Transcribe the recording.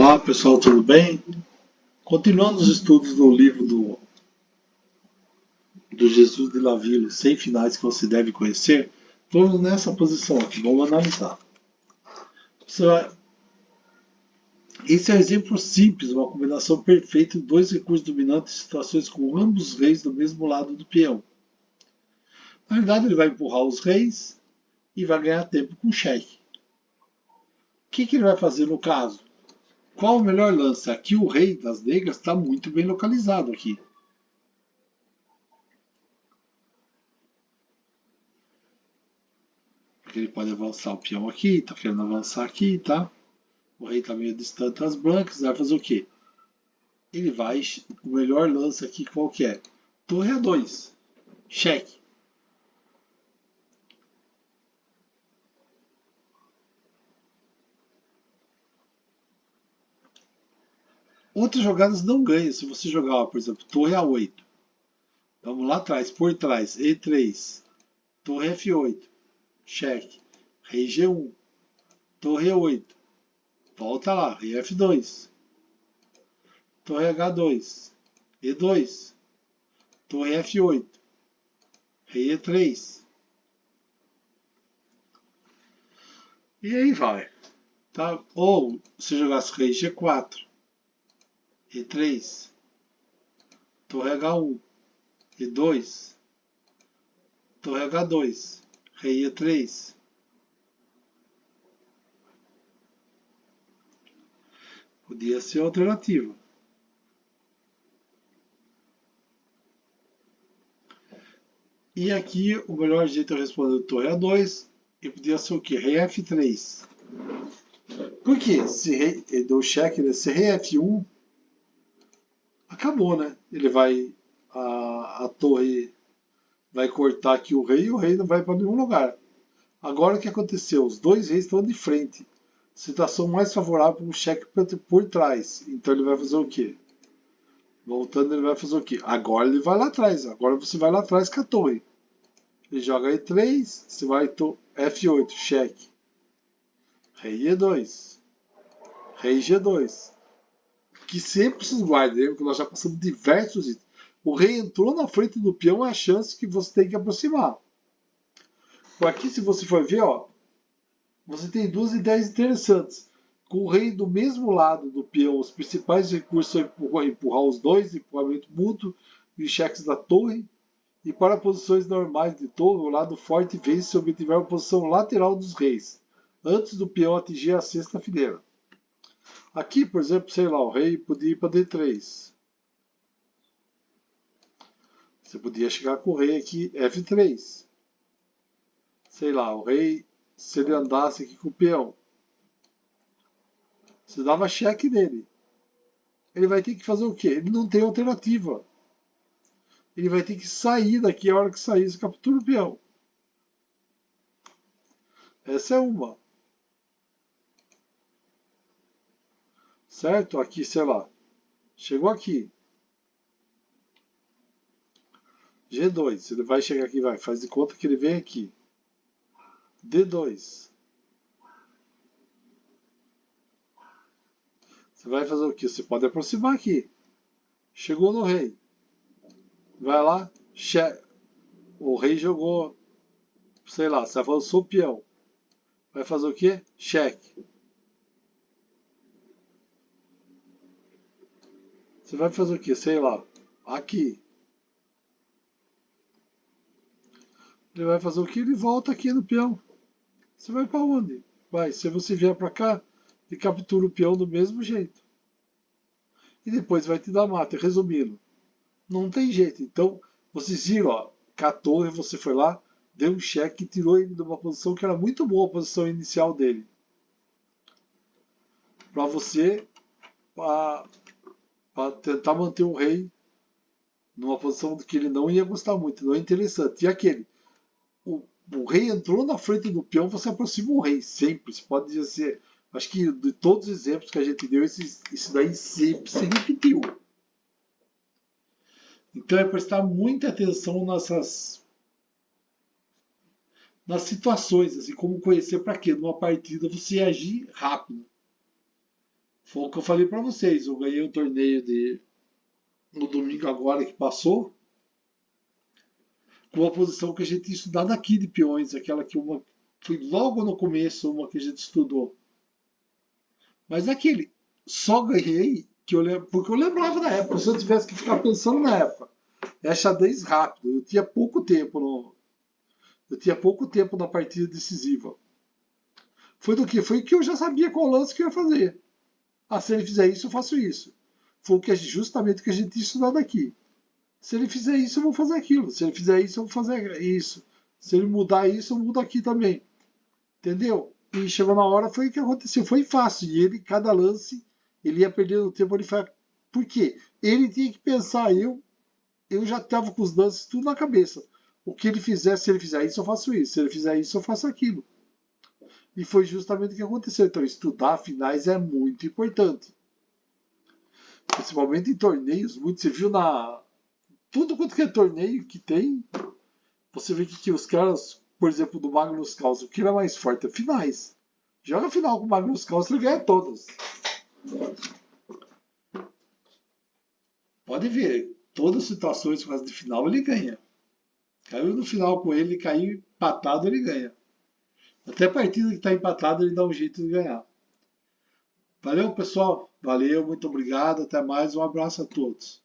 Olá pessoal, tudo bem? Continuando os estudos do livro do Jesus de La Ville, 100 finais que você deve conhecer, vamos nessa posição aqui, vamos analisar. Esse é um exemplo simples, uma combinação perfeita de dois recursos dominantes em situações com ambos os reis do mesmo lado do peão. Na verdade, ele vai empurrar os reis e vai ganhar tempo com o cheque. O que ele vai fazer no caso? Qual o melhor lance? Aqui o rei das negras está muito bem localizado aqui. Porque ele pode avançar o peão aqui, está querendo avançar aqui, tá? O rei está meio distante das brancas, vai fazer o quê? Ele vai, o melhor lance aqui qual que é? Torre A2, cheque. Outras jogadas não ganham se você jogar, por exemplo, torre A8. Vamos lá atrás, por trás, E3, torre F8, cheque, rei G1, torre E8, volta lá, rei F2, torre H2, E2, torre F8, rei E3. E aí vai. Tá? Ou se jogasse rei G4, E3, torre H1, E2, torre H2, rei E3. Podia ser a alternativa. E aqui o melhor jeito é responder torre A2 e podia ser o que? Rei F3. Por quê? Se rei, ele deu cheque, né? Se rei F1, acabou, né? Ele vai. A torre vai cortar aqui o rei e o rei não vai para nenhum lugar. Agora o que aconteceu? Os dois reis estão de frente. Situação mais favorável para um cheque por trás. Então ele vai fazer o quê? Voltando, ele vai fazer o quê? Agora ele vai lá atrás. Agora você vai lá atrás com a torre. Ele joga E3, você vai F8, cheque. Rei E2. Rei G2. Que sempre se guarde, porque nós já passamos diversos itens. O rei entrou na frente do peão, é a chance que você tem que aproximar. Aqui, se você for ver, ó, você tem duas ideias interessantes. Com o rei do mesmo lado do peão, os principais recursos são empurrar os dois, empurramento mútuo e cheques da torre. E para posições normais de torre, o lado forte vence se obtiver uma posição lateral dos reis, antes do peão atingir a sexta fileira. Aqui, por exemplo, sei lá, o rei podia ir para D3. Você podia chegar com o rei aqui, F3. Sei lá, o rei, se ele andasse aqui com o peão, você dava cheque nele. Ele vai ter que fazer o quê? Ele não tem alternativa. Ele vai ter que sair daqui, a hora que sair, você captura o peão. Essa é uma. Certo? Aqui, sei lá. Chegou aqui. G2. Ele vai chegar aqui, vai. Faz de conta que ele vem aqui. D2. Você vai fazer o quê? Você pode aproximar aqui. Chegou no rei. Vai lá. O rei jogou. Sei lá, você avançou o peão. Vai fazer o quê? Cheque. Você vai fazer o quê? Sei lá. Aqui. Ele vai fazer o quê? Ele volta aqui no peão. Você vai para onde? Vai, se você vier para cá, e captura o peão do mesmo jeito. E depois vai te dar mata, resumindo. Não tem jeito. Então, vocês viram, ó, com a torre, você foi lá, deu um cheque e tirou ele de uma posição que era muito boa, a posição inicial dele. Para você, para tentar manter o rei numa posição que ele não ia gostar muito, não é interessante. E aquele, o rei entrou na frente do peão, você aproxima o rei, sempre. Você pode dizer, acho que de todos os exemplos que a gente deu, isso daí sempre se repetiu. Então é prestar muita atenção nas situações, assim, como conhecer para quê? Numa partida você agir rápido. Foi o que eu falei para vocês. Eu ganhei o torneio no domingo agora que passou, com a posição que a gente tinha estudado aqui de peões, aquela que uma foi logo no começo, uma que a gente estudou. Mas aquele, só ganhei que porque eu lembrava da época, se eu tivesse que ficar pensando na época. É xadrez rápido, eu tinha pouco tempo na partida decisiva. Foi do que? Foi que eu já sabia qual lance que eu ia fazer. Ah, se ele fizer isso, eu faço isso. Foi justamente o que a gente tinha estudado aqui. Se ele fizer isso, eu vou fazer aquilo. Se ele fizer isso, eu vou fazer isso. Se ele mudar isso, eu mudo aqui também. Entendeu? E chegou na hora, foi o que aconteceu. Foi fácil. E ele, cada lance, ele ia perdendo tempo. Ele foi. Por quê? Ele tinha que pensar. Eu já estava com os lances tudo na cabeça. O que ele fizer, se ele fizer isso, eu faço isso. Se ele fizer isso, eu faço aquilo. E foi justamente o que aconteceu. Então, estudar finais é muito importante. Principalmente em torneios. Muito, você viu na. Tudo quanto que é torneio que tem, você vê que os caras, por exemplo, do Magnus Carlsen, o que é mais forte é finais. Joga final com o Magnus Carlsen, ele ganha todas. Pode ver, todas as situações quase de final ele ganha. Caiu no final com ele, caiu empatado, ele ganha. Até a partida que está empatada, ele dá um jeito de ganhar. Valeu, pessoal. Valeu, muito obrigado. Até mais. Um abraço a todos.